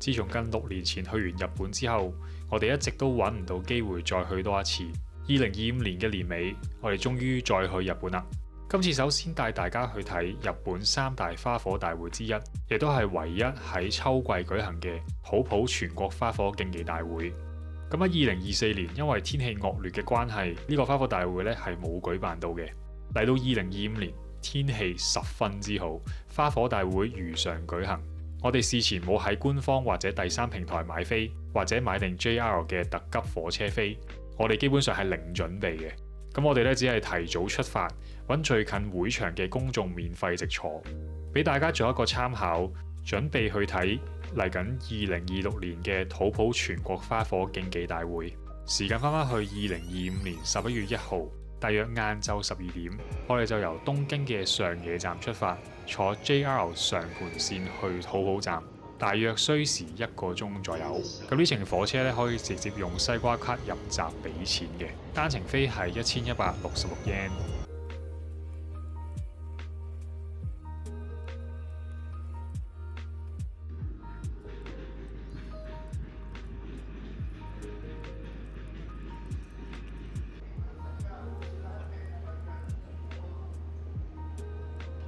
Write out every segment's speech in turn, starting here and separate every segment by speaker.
Speaker 1: 自從近6年前去完日本之後，我哋一直都揾唔到機會再去多一次。2025年嘅年尾，我哋終於再去日本啦。今次首先帶大家去睇日本3大花火大會之一，亦都係唯一喺秋季舉行嘅土浦全國花火競技大會。咁喺2024年，因為天氣惡劣嘅關係，呢個花火大會咧係冇舉辦到嘅。嚟到2025年，天氣十分之好，花火大會如常舉行。我哋事前冇喺官方或者第三平台買飛，或者買定 JR 嘅特急火車飛，我哋基本上係零準備嘅。咁我哋咧只係提早出發，揾最近會場嘅公眾免費席坐，俾大家做一個參考，準備去睇嚟緊2026年嘅土浦全國花火競技大會。時間翻返去2025年11月1號。大約晏晝12點，我哋就由東京嘅上野站出發，坐 JR 常盤線去土浦站，大約需時1個鐘左右。咁呢程火車咧可以直接用西瓜卡入閘俾錢嘅，單程飛係1166 yen。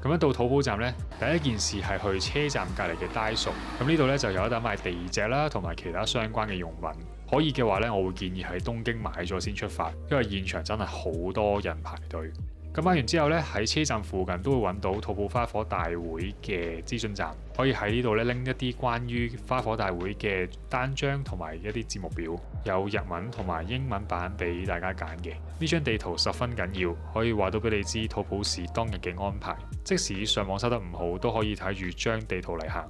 Speaker 1: 咁樣到土浦站呢，第一件事係去車站隔離嘅大宿。咁呢度呢，就有得賣地蓆啦，同埋其他相關嘅用品。可以嘅話呢，我會建議喺東京買咗先出發，因為現場真係好多人排隊。咁買完之後呢，喺車站附近都會揾到土浦花火大會嘅資訊站，可以喺呢度呢拎一啲關於花火大會嘅單張同埋一啲節目表，有日文同埋英文版俾大家揀嘅。呢張地圖十分緊要，可以話到俾你知土浦市當日嘅安排。即使上網收得唔好，都可以睇住張地圖嚟行。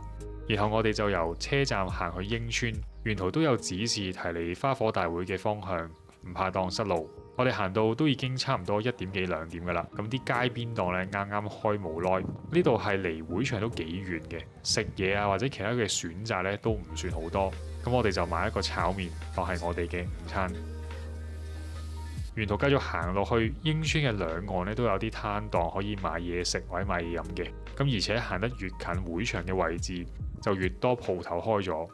Speaker 1: 然後我哋就由車站行去英村，沿途都有指示提你花火大會嘅方向，唔怕蕩失路。我哋行到都已經差唔多1點幾2點噶啦，咁啲街邊檔咧啱啱開冇耐，呢度係離會場都幾遠嘅，食嘢啊或者其他嘅選擇咧都唔算好多，咁我哋就買一個炒麵當係我哋嘅午餐。沿途繼續行落去，英村嘅兩岸咧都有啲攤檔可以買嘢食或者買嘢飲嘅，咁而且行得越近會場嘅位置，就越多鋪頭開咗。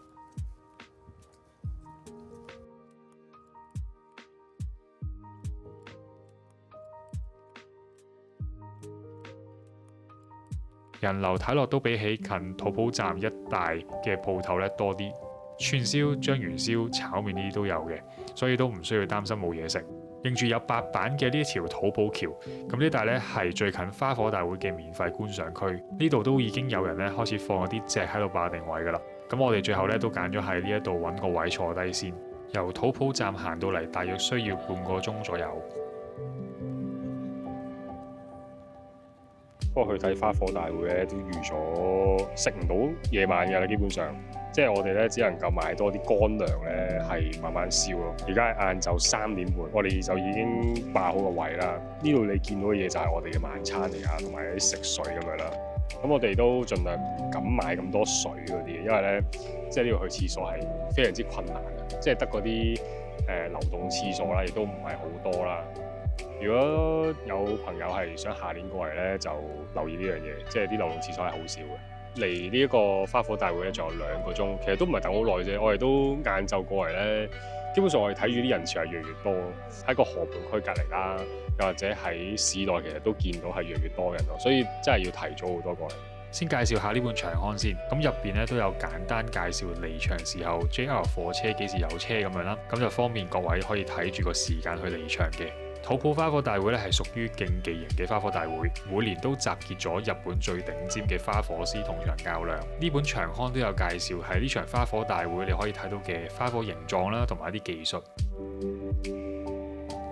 Speaker 1: 人流睇落都比起近土浦站一帶嘅鋪頭咧多啲，串燒、章魚燒、炒麵呢啲都有嘅，所以都唔需要擔心冇嘢食。認住有白板嘅呢條土浦橋，咁呢帶咧係最近花火大會嘅免費觀賞區，呢度都已經有人咧開始放咗啲隻喺度霸定位噶啦。咁我哋最後咧都揀咗喺呢一度揾個位坐低先。由土浦站行到嚟大約需要半個鐘左右。
Speaker 2: 不過去睇花火大會咧，都預咗食唔到夜晚㗎啦，基本上，即係我哋咧只能夠買多啲乾糧咧，係慢慢燒咯。而家係晏晝3點半，我哋就已經霸好個位啦。呢度你見到嘅嘢就係我哋嘅晚餐嚟㗎，同埋啲食水咁樣啦。咁我哋都盡量唔敢買咁多水嗰啲，因為咧即係呢度去廁所係非常之困難嘅，即係得嗰啲流動廁所啦，亦都唔係好多啦。如果有朋友係想下年過嚟咧，就留意呢樣嘢，即係啲流動廁所係好少嘅。離呢一個花火大會咧，仲有2個鐘，其實都唔係等好耐啫。我哋都晏晝過嚟咧，基本上我哋睇住啲人潮係越嚟越多，喺個河畔區隔離啦，又或者喺市內其實都見到係越嚟越多人咯，所以真係要提早好多過嚟。
Speaker 1: 先介紹下呢本長刊先，咁入邊咧都有簡單介紹離場時候 JR 火車幾時有車咁樣啦，咁就方便各位可以睇住個時間去離場嘅。土浦花火大會咧係屬於競技型嘅花火大會，每年都集結咗日本最頂尖嘅花火師同場較量。呢本長刊都有介紹喺呢場花火大會你可以睇到嘅花火形狀啦，同埋一啲技術。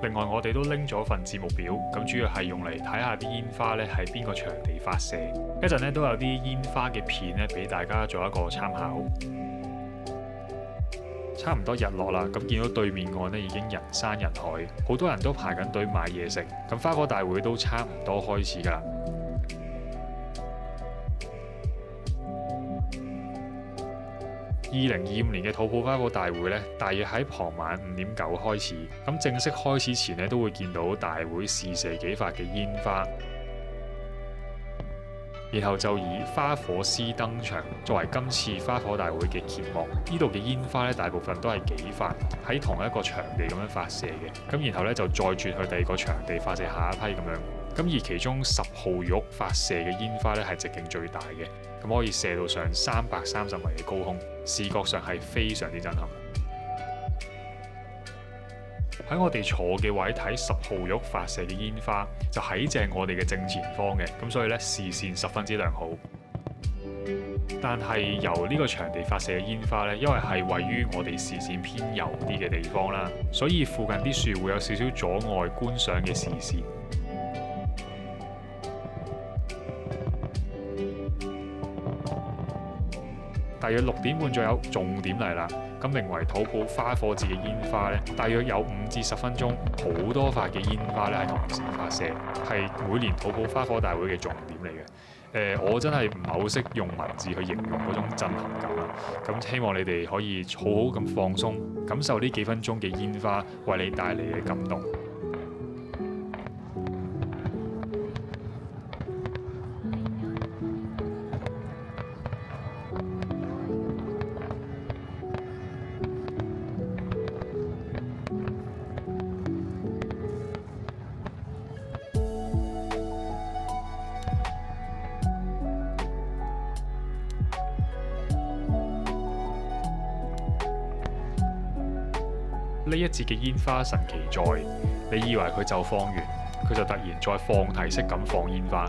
Speaker 1: 另外我哋都拎咗份節目表，咁主要係用嚟睇下啲煙花咧喺邊個場地發射。一陣咧都有啲煙花嘅片咧俾大家做一個參考。差唔多日落啦，咁見到對面岸咧已經人山人海，好多人都排緊隊買嘢食。咁花火大會都差唔多開始㗎啦。2025年嘅土浦花火大會咧，大約喺傍晚5點9開始。咁正式開始前咧，都會見到大會試射幾發嘅煙花。然後就以花火師登場作為今次花火大會嘅揭幕。呢度嘅煙花咧，大部分都係幾發喺同一個場地咁樣發射嘅，咁然後咧就再轉去第二個場地發射下一批咁樣。咁而其中10號玉發射嘅煙花咧係直徑最大嘅，咁可以射到上330米嘅高空，視覺上係非常之震撼。喺我哋坐嘅位睇10號玉發射嘅煙花，就喺正我哋嘅正前方嘅，咁所以咧視線十分之良好。但係由呢個場地發射嘅煙花咧，因為係位於我哋視線偏右啲嘅地方啦，所以附近啲樹會有少少阻礙觀賞嘅視線。大約6點半左右，重點嚟啦！咁名為土埔花火節嘅煙花呢，大約有5至10分鐘，好多發嘅煙花咧係同時發射，係每年土埔花火大會嘅重點嚟嘅。我真係唔係好識用文字去形容嗰種震撼感啦。咁希望你哋可以好好咁放鬆，感受呢幾分鐘嘅煙花為你帶嚟嘅感動。呢一節嘅煙花神奇在，你以為佢就放完，佢就突然再放題式咁放煙花，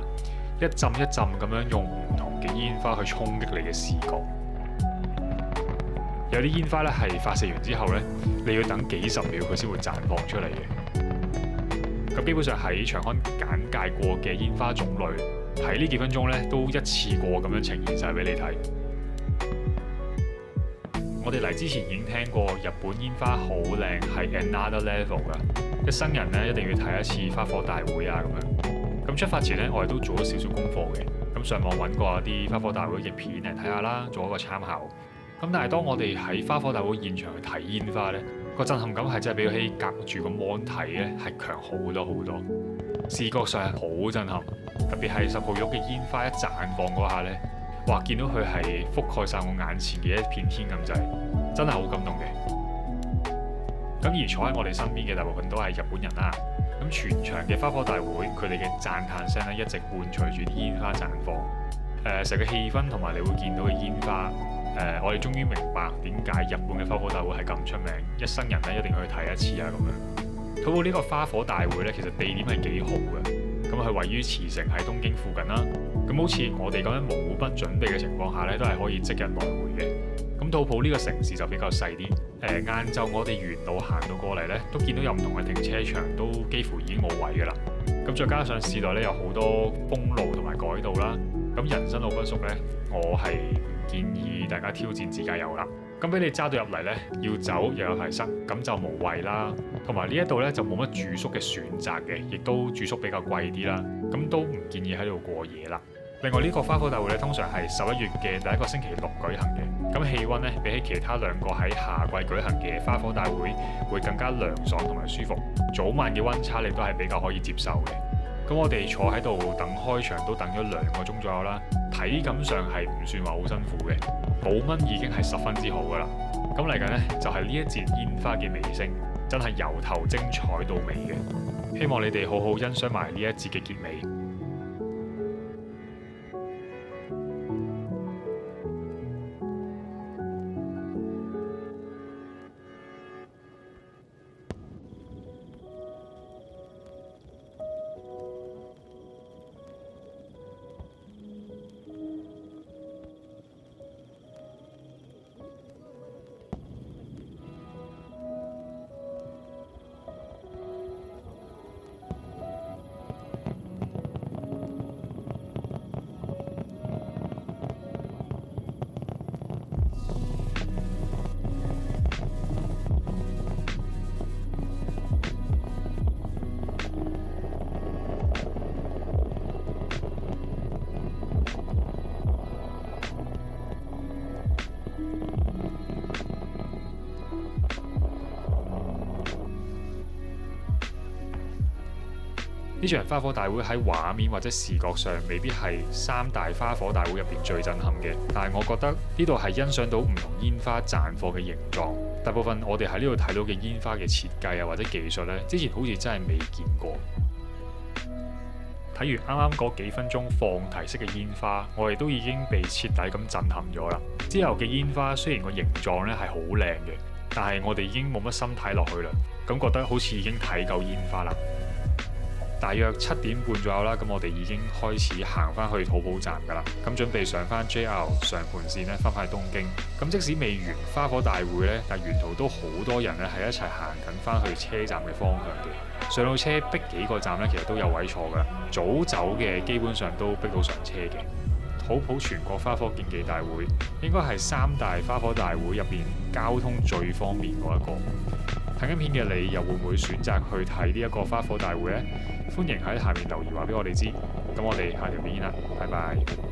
Speaker 1: 一陣一陣咁樣用唔同嘅煙花去衝擊你嘅視覺。有啲煙花咧係發射完之後咧，你要等幾十秒佢先會綻放出嚟嘅。咁基本上喺長刊簡介過嘅煙花種類，喺呢幾分鐘咧都一次過咁樣呈現晒俾你睇。我哋嚟之前已經聽過日本煙花好靚，係 another level 㗎。一生人咧一定要睇一次花火大會啊咁樣。咁出發前咧，我哋都做咗少少功課嘅。咁上網揾過一啲花火大會嘅片嚟睇下啦，做一個參考。咁但係當我哋喺花火大會現場去睇煙花咧，個震撼感係真係比起隔住個 mon 睇咧係強好多好多。視覺上係好震撼，特別係10號玉嘅煙花一綻放嗰下咧。哇！見到佢係覆蓋晒我眼前嘅一片天咁滯，真係好感動嘅。咁而坐喺我哋身邊嘅大部分都係日本人啦。咁全場嘅花火大會，佢哋嘅讚嘆聲咧一直伴隨住啲煙花綻放。成個氣氛同埋你會見到嘅煙花，我哋終於明白點解日本嘅花火大會係咁出名，一生人咧一定要去睇一次啊咁樣。土埔呢個花火大會咧，其實地點係幾好嘅。咁佢位於茨城喺東京附近啦。咁好似我哋咁樣冇乜準備嘅情況下咧，都係可以即日來回嘅。咁土埔呢個城市就比較細啲。晏晝我哋沿路行到過嚟咧，都見到有唔同嘅停車場都幾乎已經冇位㗎啦。咁再加上市內咧有好多封路同埋改道啦。咁人生路不熟咧，我係唔建議大家挑戰自駕遊啦。咁俾你揸到入嚟咧，要走又有排塞，咁就無謂啦。同埋呢一度咧就冇乜住宿嘅選擇嘅，亦都住宿比較貴啲啦。咁都唔建議喺度過夜啦。另外呢個花火大會咧，通常係11月嘅第一個星期六舉行嘅。咁氣温咧比起其他2個喺夏季舉行嘅花火大會更加涼爽同埋舒服。早晚嘅温差亦都係比較可以接受嘅。咁我哋坐喺度等開場都等咗2個鐘左右啦，體感上係唔算話好辛苦嘅，冇蚊已經係十分之好噶啦。咁嚟緊呢，就係呢一節煙花嘅尾聲，真係由頭精彩到尾嘅。希望你哋好好欣賞埋呢一節嘅結尾。呢場花火大會喺畫面或者視覺上未必係三大花火大會入邊最震撼嘅，但係我覺得呢度係欣賞到唔同煙花綻放嘅形狀。大部分我哋喺呢度睇到嘅煙花嘅設計啊或者技術呢，之前好似真係未見過。睇完啱啱嗰幾分鐘放題式嘅煙花，我哋都已經被徹底咁震撼咗啦。之後嘅煙花雖然個形狀咧係好靚嘅，但係我哋已經冇乜心睇落去啦，咁覺得好似已經睇夠煙花啦。大約7點半左右啦，咁我哋已經開始行翻去土浦站噶啦，咁準備上翻 JR 常盤線咧翻返去東京。咁即使未完花火大會呢，但沿途都好多人咧係一齊行緊翻去車站嘅方向嘅。上到車逼幾個站呢，其實都有位坐噶，早走嘅基本上都逼到上車嘅。土浦全國花火競技大會應該係三大花火大會入邊交通最方便嗰一個。睇緊片嘅你又會唔會選擇去睇呢一個花火大會呢？歡迎喺下面留言話俾我哋知。咁我哋下條片見啦，拜拜。